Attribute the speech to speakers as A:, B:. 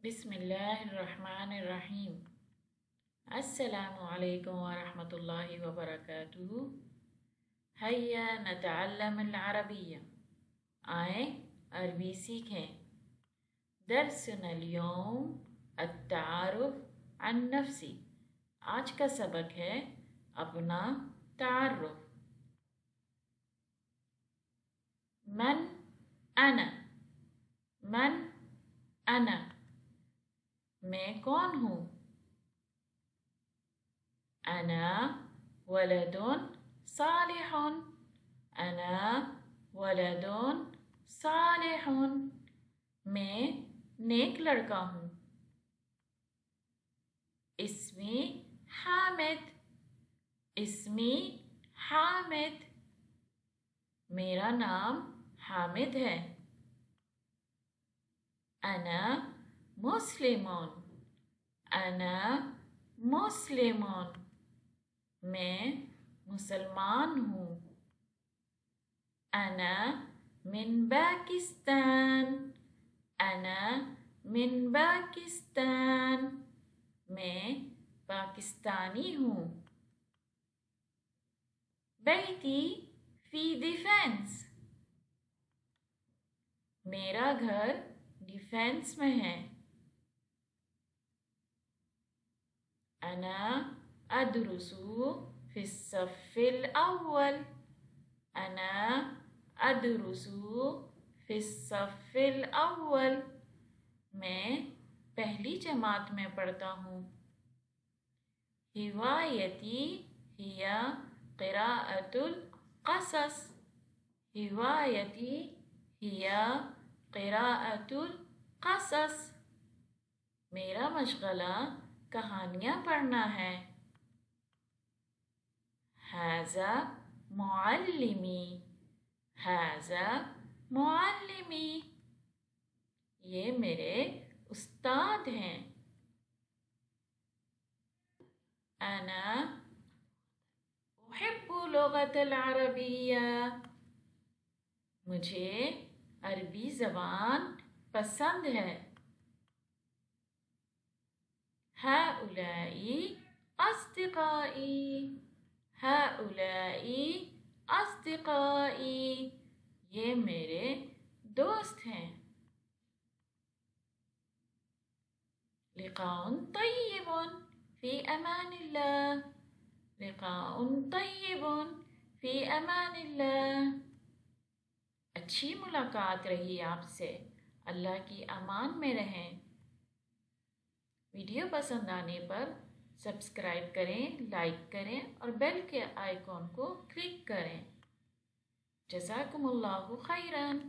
A: बिस्मिल्लाहिर्रहमानिर्रहीम। अस्सलामु अलैकुम वरहमतुल्लाहि वबरकातुहू। हैया नतअल्लम अलअरबिया, आए अरबी सीखें। दर्सुनल यौम अत्तारुफ अन नफसी। आज का सबक है अपना तारुफ। मन अना, मन अना, मैं कौन हूँ। अना वलदुन सालिहुन, अना वलदुन सालिहुन, मैं नेक लड़का हूँ। इस्मी हामिद, इस्मी हामिद, मेरा नाम हामिद है। अना मुस्लिमुन, अना मुस्लिमुन, मैं मुसलमान हूँ। अना मिन पाकिस्तान, अना मिन पाकिस्तान, मैं पाकिस्तानी हूँ। बैती फी डिफेंस, मेरा घर डिफेंस में है। अना अदरुसु फिस्सफ़िल अव्वल, अना अदरुसु फिस्सफ़िल अव्वल, मैं पहली जमात में पढ़ता हूँ। हिवायती हिया क़िराअतुल क़सस, हिवायती हिया क़िराअतुल क़सस, मेरा मशग़ला कहानियाँ पढ़ना है। हाज़ा मुअल्लिमी, हाज़ा मुअल्लिमी, ये मेरे उस्ताद हैं। अना उहिब्बु लुग़तल अरबिया, मुझे अरबी ज़बान पसंद है। हाउलाई अस्दिक़ाई, हाउलाई अस्दिक़ाई, ये मेरे दोस्त हैं। लिक़ाउन तय्यिबुन फ़ी अमानिल्लाह, लिक़ाउन तय्यिबुन फ़ी अमानिल्लाह, अच्छी मुलाकात रही आपसे, अल्लाह की अमान में रहें। वीडियो पसंद आने पर सब्सक्राइब करें, लाइक करें और बेल के आइकॉन को क्लिक करें। जज़ाकुमुल्लाहु खैरन।